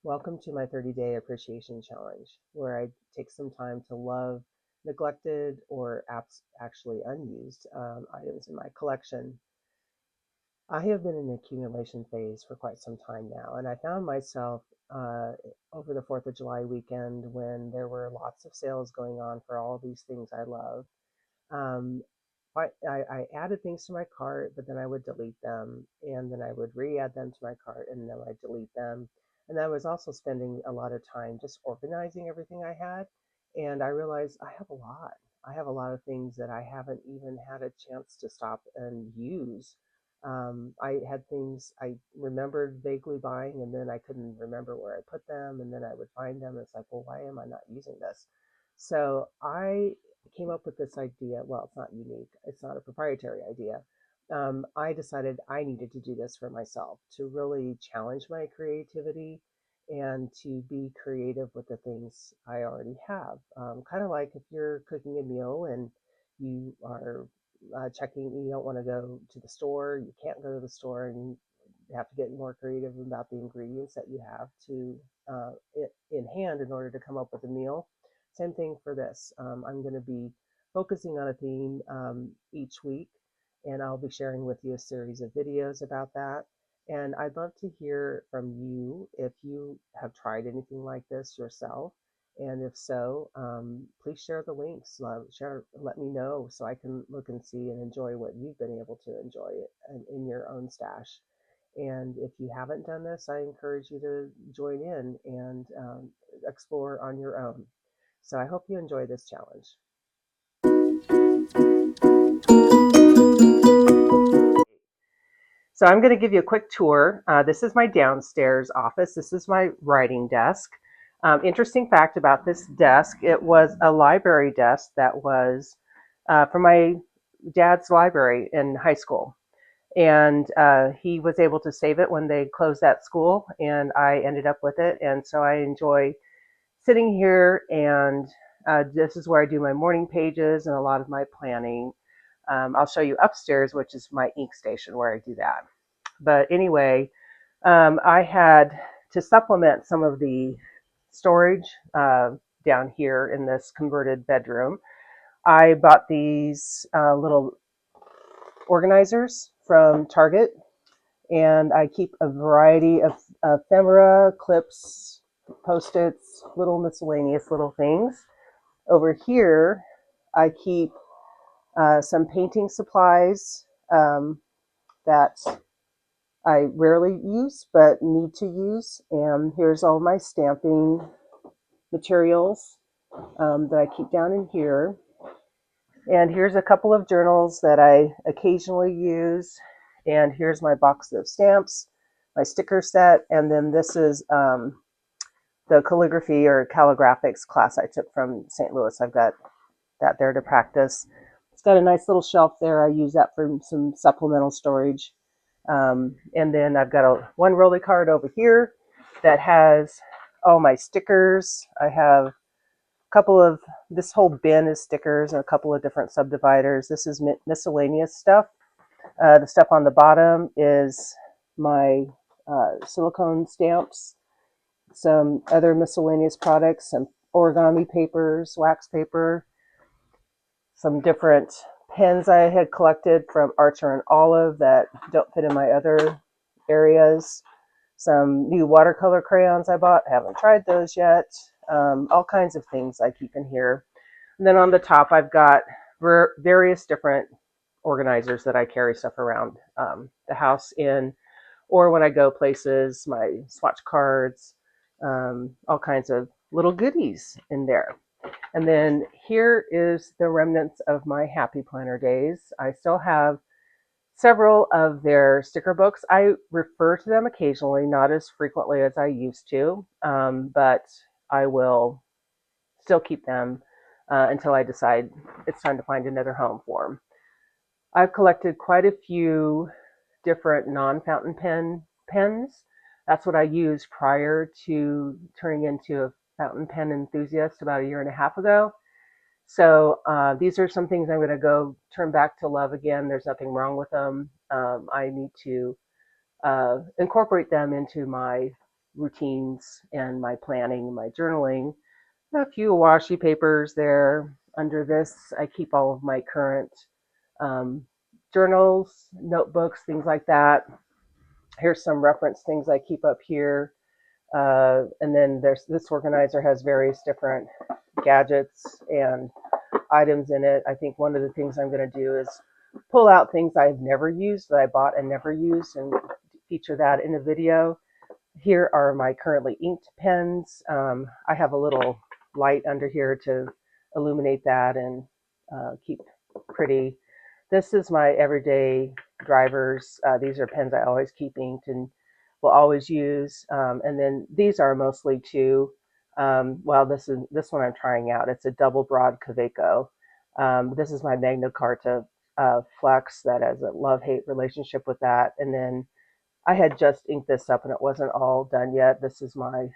Welcome to my 30-day appreciation challenge, where I take some time to love neglected or actually unused items in my collection. I have been in the accumulation phase for quite some time now, and I found myself uh, over the 4th of July weekend when there were lots of sales going on for all these things I love. Um, I added things to my cart, but then I would delete them, and then I would re-add them to my cart, and then I'd delete them. And I was also spending a lot of time just organizing everything I had, and I realized I have a lot. I have a lot of things that I haven't even had a chance to stop and use. I had things I remembered vaguely buying, and then I couldn't remember where I put them, and then I would find them. It's like, well, why am I not using this? So I came up with this idea. Well, it's not unique, it's not a proprietary idea. I decided I needed to do this for myself to really challenge my creativity and to be creative with the things I already have. Kind of like if you're cooking a meal and you are checking, you don't want to go to the store, you can't go to the store, and you have to get more creative about the ingredients that you have to in hand in order to come up with a meal. Same thing for this. I'm going to be focusing on a theme each week, and I'll be sharing with you a series of videos about that. And I'd love to hear from you if you have tried anything like this yourself. And if so, please share the links. Let me know so I can look and see and enjoy what you've been able to enjoy in your own stash. And if you haven't done this, I encourage you to join in and explore on your own. So I hope you enjoy this challenge. So I'm going to give you a quick tour. This is my downstairs office. This is my writing desk. Interesting fact about this desk, it was a library desk that was from my dad's library in high school. And he was able to save it when they closed that school, and I ended up with it. And so I enjoy sitting here, and this is where I do my morning pages and a lot of my planning. I'll show you upstairs, which is my ink station where I do that. But anyway, I had to supplement some of the storage down here in this converted bedroom. I bought these little organizers from Target, and I keep a variety of ephemera, clips, post-its, little miscellaneous little things. Over here, I keep some painting supplies that I rarely use but need to use. And here's all my stamping materials that I keep down in here. And here's a couple of journals that I occasionally use. And here's my box of stamps, my sticker set. And then this is the calligraphy or calligraphics class I took from St. Louis. I've got that there to practice. It's got a nice little shelf there. I use that for some supplemental storage. And then I've got one rolly card over here that has all my stickers. I have a couple of, this whole bin is stickers and a couple of different subdividers. This is miscellaneous stuff. The stuff on the bottom is my silicone stamps, some other miscellaneous products, some origami papers, wax paper, some different pens I had collected from Archer and Olive that don't fit in my other areas, some new watercolor crayons I bought. I haven't tried those yet. All kinds of things I keep in here. And then on the top, I've got various different organizers that I carry stuff around the house in, or when I go places, my swatch cards, all kinds of little goodies in there. And then here is the remnants of my Happy Planner days. I still have several of their sticker books. I refer to them occasionally, not as frequently as I used to, but I will still keep them until I decide it's time to find another home for them. I've collected quite a few different non-fountain pens. That's what I used prior to turning into a fountain pen enthusiast about a year and a half ago. So these are some things I'm going to go turn back to love again. There's nothing wrong with them. I need to incorporate them into my routines and my planning, my journaling. A few washi papers there. Under this, I keep all of my current um, journals, notebooks, things like that. Here's some reference things I keep up here. And then there's this organizer has various different gadgets and items in it. I think one of the things I'm going to do is pull out things I've never used that I bought and never used and feature that in a video. Here are my currently inked pens. I have a little light under here to illuminate that and keep pretty. This is my everyday drivers. These are pens I always keep inked and will always use. And then these are mostly two. Well, this one I'm trying out. It's a double broad Kaweco. This is my Magna Carta Flex that has a love-hate relationship with that. And then I had just inked this up and it wasn't all done yet. This is my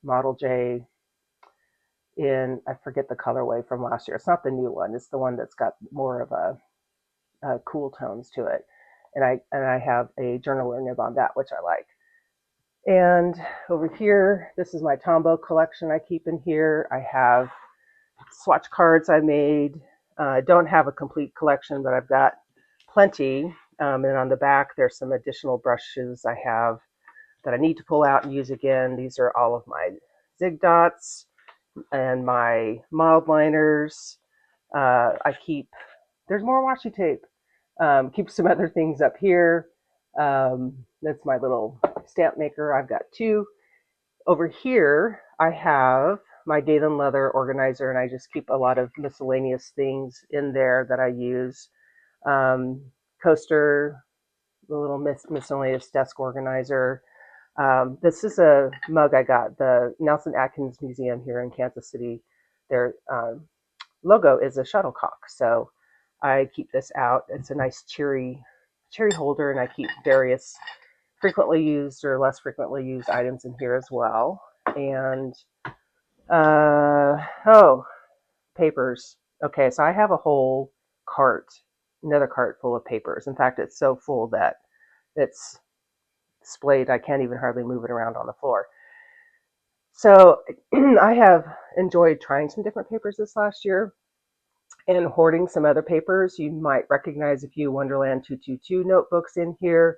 Model J in, I forget the colorway from last year. It's not the new one. It's the one that's got more of a cool tones to it. And I have a journaler nib on that, which I like. And over here, this is my Tombow collection I keep in here. I have swatch cards I made. I don't have a complete collection, but I've got plenty. And on the back, there's some additional brushes I have that I need to pull out and use again. These are all of my zig dots and my mild liners. I keep, there's more washi tape. Keep some other things up here. That's my little stamp maker. I've got two. Over here, I have my Dalen leather organizer, and I just keep a lot of miscellaneous things in there that I use. Coaster, the little miscellaneous desk organizer. This is a mug I got. The Nelson Atkins Museum here in Kansas City, their logo is a shuttlecock. So I keep this out. It's a nice cherry holder, and I keep various frequently used or less frequently used items in here as well. And papers. Okay, so I have a whole cart, another cart full of papers. In fact, it's so full that it's displayed. I can't even hardly move it around on the floor. So I have enjoyed trying some different papers this last year and hoarding some other papers. You might recognize a few Wonderland 222 notebooks in here.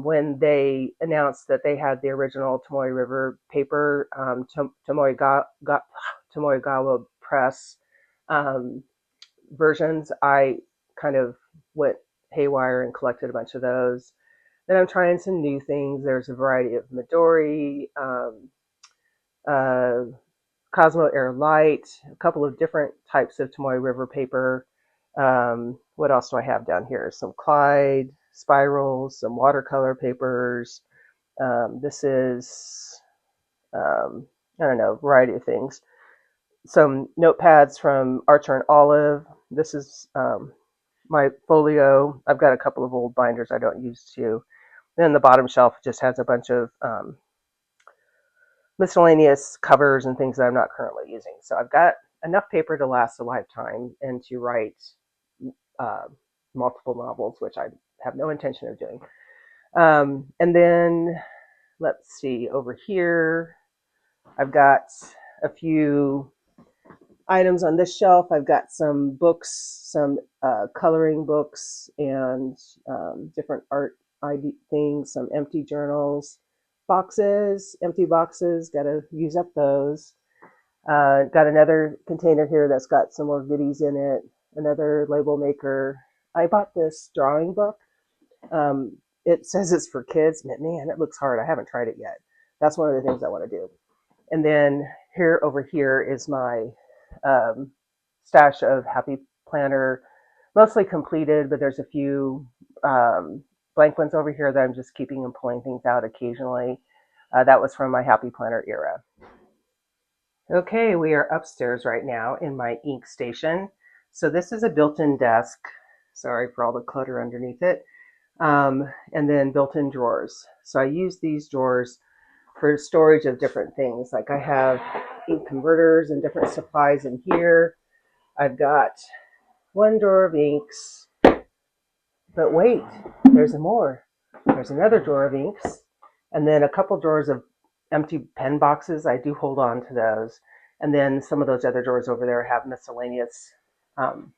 When they announced that they had the original Tomoe River paper, Tomoegawa Press versions, I kind of went haywire and collected a bunch of those. Then I'm trying some new things. There's a variety of Midori, uh, Cosmo Air Light, a couple of different types of Tomoe River paper. What else do I have down here? Some Clyde spirals, some watercolor papers. This is, I don't know, a variety of things. Some notepads from Archer and Olive. This is my folio. I've got a couple of old binders I don't use too. Then the bottom shelf just has a bunch of miscellaneous covers and things that I'm not currently using. So I've got enough paper to last a lifetime and to write uh, multiple novels, which I have no intention of doing. And then let's see, over here, I've got a few items on this shelf. I've got some books, some coloring books, and different art ID things, some empty journals, boxes, empty boxes, got to use up those. Got another container here that's got some more goodies in it, another label maker. I bought this drawing book. It says it's for kids. Man, it looks hard. I haven't tried it yet. That's one of the things I want to do. And then over here is my stash of Happy Planner, mostly completed, but there's a few blank ones over here that I'm just keeping and pulling things out occasionally. That was from my Happy Planner era. Okay, we are upstairs right now in my ink station. So this is a built-in desk. Sorry for all the clutter underneath it. And then built-in drawers. So I use these drawers for storage of different things. Like I have ink converters and different supplies in here. I've got one drawer of inks, but wait, there's more. There's another drawer of inks, and then a couple drawers of empty pen boxes, I do hold on to those. And then some of those other drawers over there have miscellaneous um,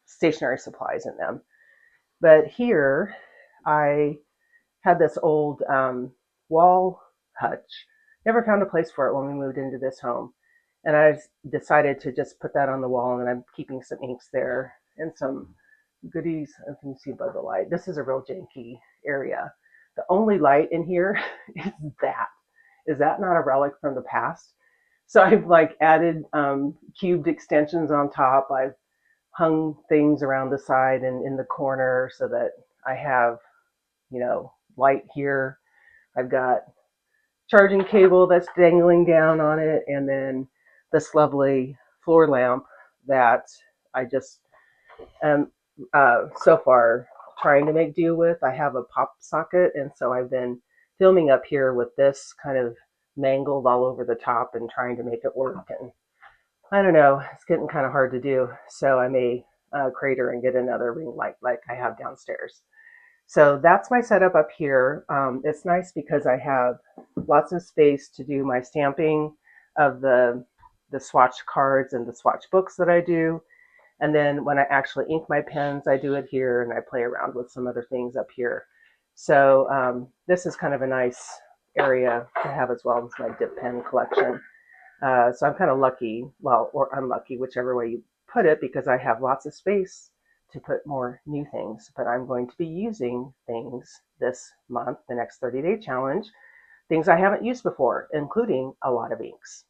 stationery supplies in them. But here, I had this old wall hutch. Never found a place for it when we moved into this home. And I decided to just put that on the wall, and I'm keeping some inks there and some goodies. If you can see by the light, this is a real janky area. The only light in here is that. Is that not a relic from the past? So I've like added cubed extensions on top. I've hung things around the side and in the corner so that I have, light here. I've got charging cable that's dangling down on it, and then this lovely floor lamp that I just am so far trying to make do with. I have a pop socket, and so I've been filming up here with this kind of mangled all over the top and trying to make it work. And I don't know, it's getting kind of hard to do. So I may crater and get another ring light like I have downstairs. So that's my setup up here. It's nice because I have lots of space to do my stamping of the swatch cards and the swatch books that I do. And then when I actually ink my pens, I do it here, and I play around with some other things up here. So this is kind of a nice area to have as well as my dip pen collection. So I'm kind of lucky, well, or unlucky, whichever way you put it, because I have lots of space to put more new things. But I'm going to be using things this month, the next 30-day challenge, things I haven't used before, including a lot of inks.